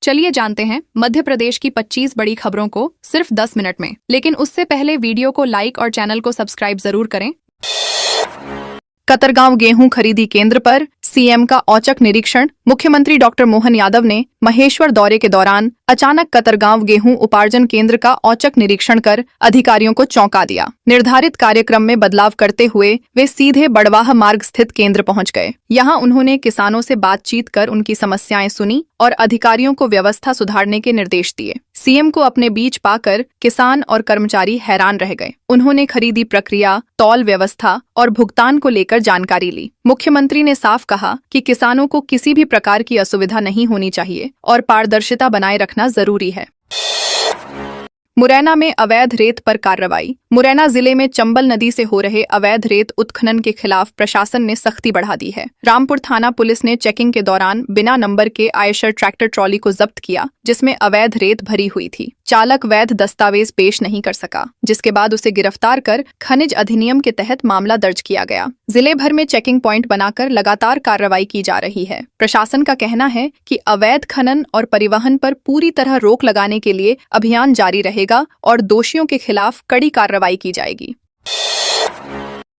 चलिए जानते हैं मध्य प्रदेश की 25 बड़ी खबरों को सिर्फ 10 मिनट में। लेकिन उससे पहले वीडियो को लाइक और चैनल को सब्सक्राइब जरूर करें। कतरगांव गेहूं खरीदी केंद्र पर सीएम का औचक निरीक्षण। मुख्यमंत्री डॉक्टर मोहन यादव ने महेश्वर दौरे के दौरान अचानक कतरगांव गेहूं उपार्जन केंद्र का औचक निरीक्षण कर अधिकारियों को चौंका दिया। निर्धारित कार्यक्रम में बदलाव करते हुए वे सीधे बड़वाह मार्ग स्थित केंद्र पहुंच गए। यहां उन्होंने किसानों से बातचीत कर उनकी समस्याएं सुनी और अधिकारियों को व्यवस्था सुधारने के निर्देश दिए। सीएम को अपने बीच पाकर किसान और कर्मचारी हैरान रह गए। उन्होंने खरीदी प्रक्रिया, तौल व्यवस्था और भुगतान को लेकर जानकारी ली। मुख्यमंत्री ने साफ कहा कि किसानों को किसी भी प्रकार की असुविधा नहीं होनी चाहिए और पारदर्शिता बनाए रखना जरूरी है। मुरैना में अवैध रेत पर कार्रवाई। मुरैना जिले में चंबल नदी से हो रहे अवैध रेत उत्खनन के खिलाफ प्रशासन ने सख्ती बढ़ा दी है। रामपुर थाना पुलिस ने चेकिंग के दौरान बिना नंबर के आयशर ट्रैक्टर ट्रॉली को जब्त किया, जिसमें अवैध रेत भरी हुई थी। चालक वैध दस्तावेज पेश नहीं कर सका, जिसके बाद उसे गिरफ्तार कर खनिज अधिनियम के तहत मामला दर्ज किया गया। जिले भर में चेकिंग प्वाइंट बनाकर लगातार कार्रवाई की जा रही है। प्रशासन का कहना है कि अवैध खनन और परिवहन पर पूरी तरह रोक लगाने के लिए अभियान जारी रहेगा और दोषियों के खिलाफ कड़ी कार्रवाई की जाएगी।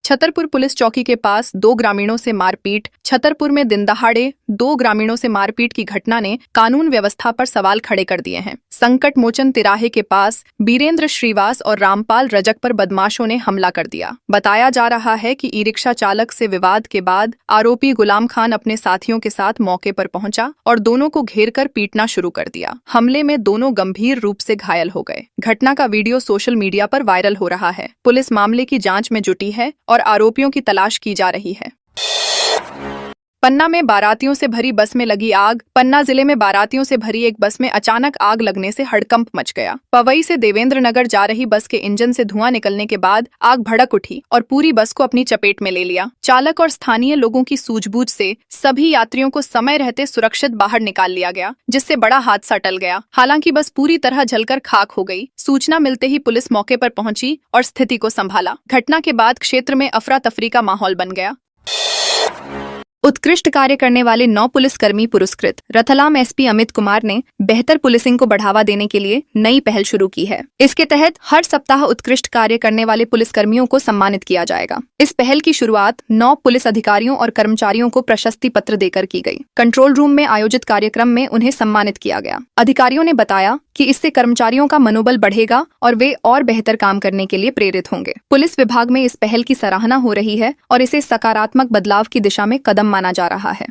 छतरपुर पुलिस चौकी के पास 2 ग्रामीणों से मारपीट। छतरपुर में दिनदहाड़े 2 ग्रामीणों से मारपीट की घटना ने कानून व्यवस्था पर सवाल खड़े कर दिए हैं। संकट मोचन तिराहे के पास बीरेंद्र श्रीवास और रामपाल रजक पर बदमाशों ने हमला कर दिया। बताया जा रहा है कि ई रिक्शा चालक से विवाद के बाद आरोपी गुलाम खान अपने साथियों के साथ मौके पर पहुंचा और दोनों को घेर कर पीटना शुरू कर दिया। हमले में दोनों गंभीर रूप से घायल हो गए। घटना का वीडियो सोशल मीडिया पर वायरल हो रहा है। पुलिस मामले की जांच में जुटी है और आरोपियों की तलाश की जा रही है। पन्ना में बारातियों से भरी बस में लगी आग। पन्ना जिले में बारातियों से भरी एक बस में अचानक आग लगने से हड़कंप मच गया। पवई से देवेंद्र नगर जा रही बस के इंजन से धुआं निकलने के बाद आग भड़क उठी और पूरी बस को अपनी चपेट में ले लिया। चालक और स्थानीय लोगों की सूझबूझ से सभी यात्रियों को समय रहते सुरक्षित बाहर निकाल लिया गया, जिससे बड़ा हादसा टल गया। हालांकि बस पूरी तरह जलकर खाक हो गई। सूचना मिलते ही पुलिस मौके पर पहुंची और स्थिति को संभाला। घटना के बाद क्षेत्र में अफरा तफरी का माहौल बन गया। उत्कृष्ट कार्य करने वाले 9 पुलिसकर्मी पुरस्कृत। रतलाम एसपी अमित कुमार ने बेहतर पुलिसिंग को बढ़ावा देने के लिए नई पहल शुरू की है। इसके तहत हर सप्ताह उत्कृष्ट कार्य करने वाले पुलिसकर्मियों को सम्मानित किया जाएगा। इस पहल की शुरुआत 9 पुलिस अधिकारियों और कर्मचारियों को प्रशस्ति पत्र देकर की गई। कंट्रोल रूम में आयोजित कार्यक्रम में उन्हें सम्मानित किया गया। अधिकारियों ने बताया कि इससे कर्मचारियों का मनोबल बढ़ेगा और वे और बेहतर काम करने के लिए प्रेरित होंगे। पुलिस विभाग में इस पहल की सराहना हो रही है और इसे सकारात्मक बदलाव की दिशा में कदम माना जा रहा है।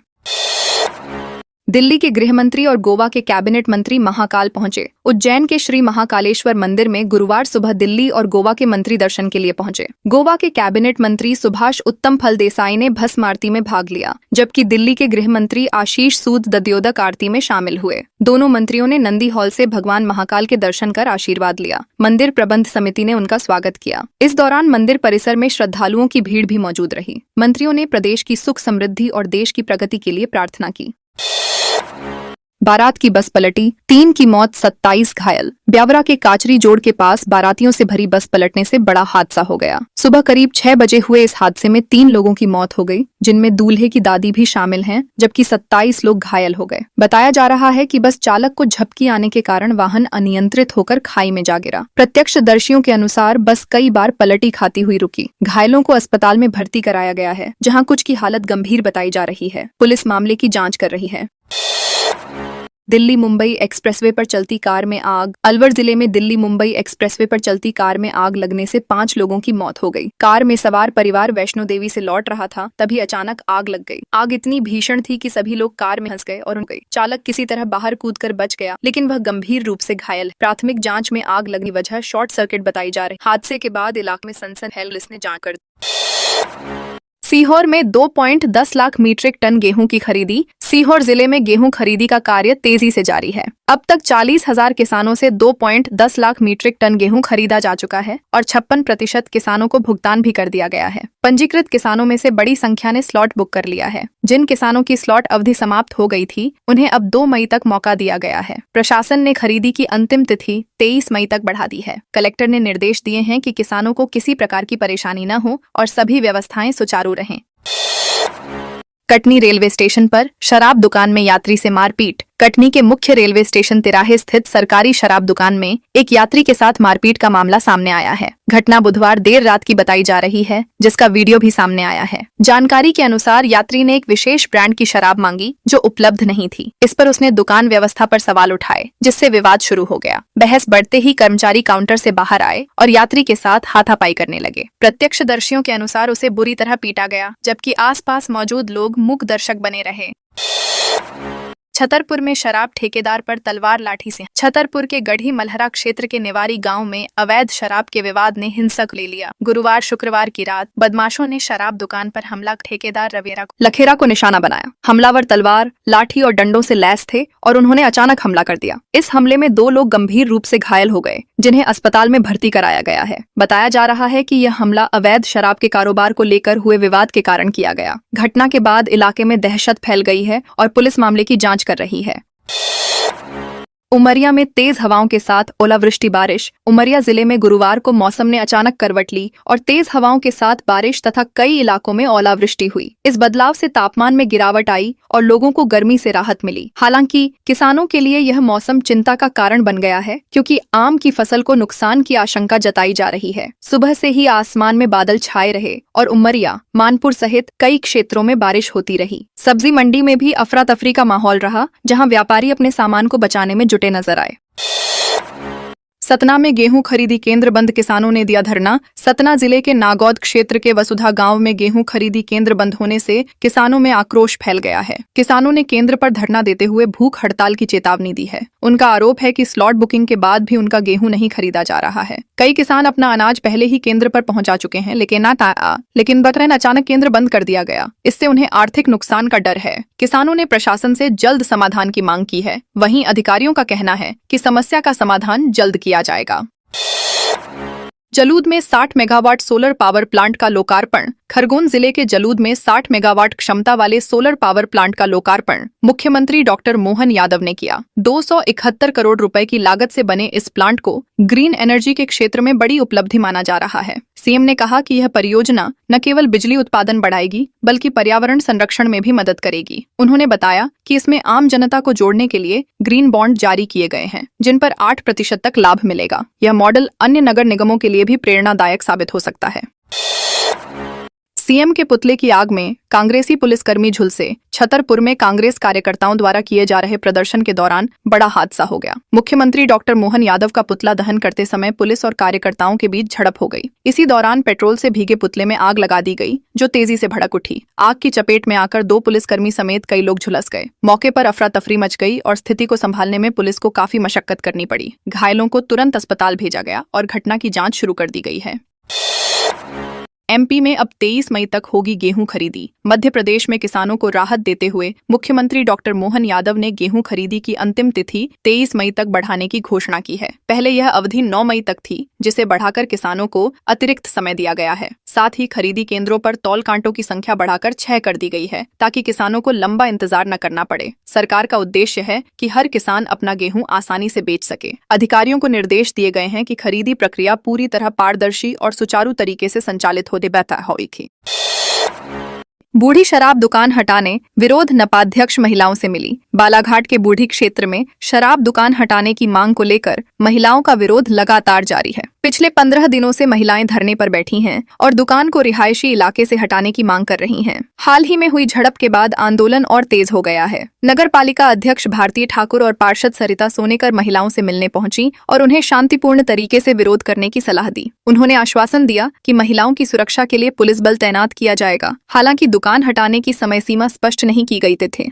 दिल्ली के गृह मंत्री और गोवा के कैबिनेट मंत्री महाकाल पहुंचे। उज्जैन के श्री महाकालेश्वर मंदिर में गुरुवार सुबह दिल्ली और गोवा के मंत्री दर्शन के लिए पहुंचे। गोवा के कैबिनेट मंत्री सुभाष उत्तम फल देसाई ने भस्म आरती में भाग लिया, जबकि दिल्ली के गृह मंत्री आशीष सूद दध्योदक आरती में शामिल हुए। दोनों मंत्रियों ने नंदी हॉल से भगवान महाकाल के दर्शन कर आशीर्वाद लिया। मंदिर प्रबंध समिति ने उनका स्वागत किया। इस दौरान मंदिर परिसर में श्रद्धालुओं की भीड़ भी मौजूद रही। मंत्रियों ने प्रदेश की सुख समृद्धि और देश की प्रगति के लिए प्रार्थना की। बारात की बस पलटी, 3 की मौत, 27 घायल। ब्यावरा के काचरी जोड़ के पास बारातियों से भरी बस पलटने से बड़ा हादसा हो गया। सुबह करीब 6 बजे हुए इस हादसे में 3 लोगों की मौत हो गई, जिनमें दूल्हे की दादी भी शामिल हैं, जबकि 27 लोग घायल हो गए। बताया जा रहा है कि बस चालक को झपकी आने के कारण वाहन अनियंत्रित होकर खाई में जा गिरा। प्रत्यक्षदर्शियों के अनुसार बस कई बार पलटी खाती हुई रुकी। घायलों को अस्पताल में भर्ती कराया गया है, जहाँ कुछ की हालत गंभीर बताई जा रही है। पुलिस मामले की जाँच कर रही है। दिल्ली मुंबई एक्सप्रेसवे पर चलती कार में आग। अलवर जिले में दिल्ली मुंबई एक्सप्रेसवे पर चलती कार में आग लगने से 5 लोगों की मौत हो गई। कार में सवार परिवार वैष्णो देवी से लौट रहा था, तभी अचानक आग लग गई। आग इतनी भीषण थी कि सभी लोग कार में फंस गए और उड़ गए। चालक किसी तरह बाहर कूदकर बच गया, लेकिन वह गंभीर रूप से घायल है। प्राथमिक जाँच में आग लगने की वजह शॉर्ट सर्किट बताई जा रही। हादसे के बाद इलाके में सनसनी फैल, पुलिस ने जांच कर। सीहोर में 2.10 लाख मीट्रिक टन गेहूं की खरीदी। सीहोर जिले में गेहूं खरीदी का कार्य तेजी से जारी है। अब तक 40,000 किसानों से 2.10 लाख मीट्रिक टन गेहूं खरीदा जा चुका है और 56% किसानों को भुगतान भी कर दिया गया है। पंजीकृत किसानों में से बड़ी संख्या ने स्लॉट बुक कर लिया है। जिन किसानों की स्लॉट अवधि समाप्त हो गई थी, उन्हें अब 2 मई तक मौका दिया गया है। प्रशासन ने खरीदी की अंतिम तिथि 23 मई तक बढ़ा दी है। कलेक्टर ने निर्देश दिए हैं कि किसानों को किसी प्रकार की परेशानी न हो और सभी व्यवस्थाएं सुचारू रहें। कटनी रेलवे स्टेशन पर शराब दुकान में यात्री से मारपीट। कटनी के मुख्य रेलवे स्टेशन तिराहे स्थित सरकारी शराब दुकान में एक यात्री के साथ मारपीट का मामला सामने आया है। घटना बुधवार देर रात की बताई जा रही है, जिसका वीडियो भी सामने आया है। जानकारी के अनुसार यात्री ने एक विशेष ब्रांड की शराब मांगी जो उपलब्ध नहीं थी। इस पर उसने दुकान व्यवस्था पर सवाल उठाए, जिससे विवाद शुरू हो गया। बहस बढ़ते ही कर्मचारी काउंटर से बाहर आए और यात्री के साथ हाथापाई करने लगे। प्रत्यक्षदर्शियों के अनुसार उसे बुरी तरह पीटा गया, जबकि आसपास मौजूद लोग मूक दर्शक बने रहे। छतरपुर में शराब ठेकेदार पर तलवार लाठी से। छतरपुर के गढ़ी मलहरा क्षेत्र के निवारी गांव में अवैध शराब के विवाद ने हिंसक ले लिया। गुरुवार शुक्रवार की रात बदमाशों ने शराब दुकान पर हमला ठेकेदार रवेरा लखेरा को निशाना बनाया। हमलावर तलवार, लाठी और डंडों से लैस थे और उन्होंने अचानक हमला कर दिया। इस हमले में 2 लोग गंभीर रूप से घायल हो गए, जिन्हें अस्पताल में भर्ती कराया गया है। बताया जा रहा है कि यह हमला अवैध शराब के कारोबार को लेकर हुए विवाद के कारण किया गया। घटना के बाद इलाके में दहशत फैल गई है और पुलिस मामले की जांच कर रही है। उमरिया में तेज हवाओं के साथ ओलावृष्टि बारिश। उमरिया जिले में गुरुवार को मौसम ने अचानक करवट ली और तेज हवाओं के साथ बारिश तथा कई इलाकों में ओलावृष्टि हुई। इस बदलाव से तापमान में गिरावट आई और लोगों को गर्मी से राहत मिली। हालांकि किसानों के लिए यह मौसम चिंता का कारण बन गया है, क्योंकि आम की फसल को नुकसान की आशंका जताई जा रही है। सुबह से ही आसमान में बादल छाए रहे और उमरिया, मानपुर सहित कई क्षेत्रों में बारिश होती रही। सब्जी मंडी में भी अफरा तफरी का माहौल रहा, जहां व्यापारी अपने सामान को बचाने में जुटे नजर आए। सतना में गेहूं खरीदी केंद्र बंद, किसानों ने दिया धरना। सतना जिले के नागौद क्षेत्र के वसुधा गांव में गेहूं खरीदी केंद्र बंद होने से किसानों में आक्रोश फैल गया है। किसानों ने केंद्र पर धरना देते हुए भूख हड़ताल की चेतावनी दी है। उनका आरोप है कि स्लॉट बुकिंग के बाद भी उनका गेहूं नहीं खरीदा जा रहा है। कई किसान अपना अनाज पहले ही केंद्र पर पहुंचा चुके हैं, लेकिन बकरन अचानक केंद्र बंद कर दिया गया। इससे उन्हें आर्थिक नुकसान का डर है। किसानों ने प्रशासन से जल्द समाधान की मांग की है। वहीं अधिकारियों का कहना है कि समस्या का समाधान जल्द किया जाएगा। जलूद में 60 मेगावाट सोलर पावर प्लांट का लोकार्पण। खरगोन जिले के जलूद में 60 मेगावाट क्षमता वाले सोलर पावर प्लांट का लोकार्पण मुख्यमंत्री डॉक्टर मोहन यादव ने किया। 271 करोड़ रुपए की लागत से बने इस प्लांट को ग्रीन एनर्जी के क्षेत्र में बड़ी उपलब्धि माना जा रहा है। सीएम ने कहा कि यह परियोजना न केवल बिजली उत्पादन बढ़ाएगी, बल्कि पर्यावरण संरक्षण में भी मदद करेगी। उन्होंने बताया कि इसमें आम जनता को जोड़ने के लिए ग्रीन बॉन्ड जारी किए गए हैं, जिन पर 8% तक लाभ मिलेगा। यह मॉडल अन्य नगर निगमों के लिए भी प्रेरणादायक साबित हो सकता है। सीएम के पुतले की आग में कांग्रेसी पुलिसकर्मी झुलसे। छतरपुर में कांग्रेस कार्यकर्ताओं द्वारा किए जा रहे प्रदर्शन के दौरान बड़ा हादसा हो गया। मुख्यमंत्री डॉक्टर मोहन यादव का पुतला दहन करते समय पुलिस और कार्यकर्ताओं के बीच झड़प हो गई। इसी दौरान पेट्रोल से भीगे पुतले में आग लगा दी गई, जो तेजी से भड़क उठी। आग की चपेट में आकर 2 पुलिसकर्मी समेत कई लोग झुलस गए। मौके पर अफरा तफरी मच गई और स्थिति को संभालने में पुलिस को काफी मशक्कत करनी पड़ी। घायलों को तुरंत अस्पताल भेजा गया और घटना की जाँच शुरू कर दी गई है। एमपी में अब 23 मई तक होगी गेहूं खरीदी। मध्य प्रदेश में किसानों को राहत देते हुए मुख्यमंत्री डॉक्टर मोहन यादव ने गेहूं खरीदी की अंतिम तिथि 23 मई तक बढ़ाने की घोषणा की है। पहले यह अवधि 9 मई तक थी, जिसे बढ़ाकर किसानों को अतिरिक्त समय दिया गया है। साथ ही खरीदी केंद्रों पर तौल कांटों की संख्या बढ़ाकर 6 कर दी गई है, ताकि किसानों को लंबा इंतजार न करना पड़े। सरकार का उद्देश्य है कि हर किसान अपना गेहूं आसानी से बेच सके। अधिकारियों को निर्देश दिए गए हैं कि खरीदी प्रक्रिया पूरी तरह पारदर्शी और सुचारू तरीके से संचालित होती हुई। बूढ़ी शराब दुकान हटाने विरोध नपाध्यक्ष महिलाओं से मिली। बालाघाट के बूढ़ी क्षेत्र में शराब दुकान हटाने की मांग को लेकर महिलाओं का विरोध लगातार जारी है। पिछले 15 दिनों से महिलाएं धरने पर बैठी हैं और दुकान को रिहायशी इलाके से हटाने की मांग कर रही हैं। हाल ही में हुई झड़प के बाद आंदोलन और तेज हो गया है। नगर पालिका अध्यक्ष भारती ठाकुर और पार्षद सरिता सोनेकर महिलाओं से मिलने पहुंची और उन्हें शांतिपूर्ण तरीके से विरोध करने की सलाह दी। उन्होंने आश्वासन दिया कि महिलाओं की सुरक्षा के लिए पुलिस बल तैनात किया जाएगा। हालांकि दुकान हटाने की समय सीमा स्पष्ट नहीं की गई थी।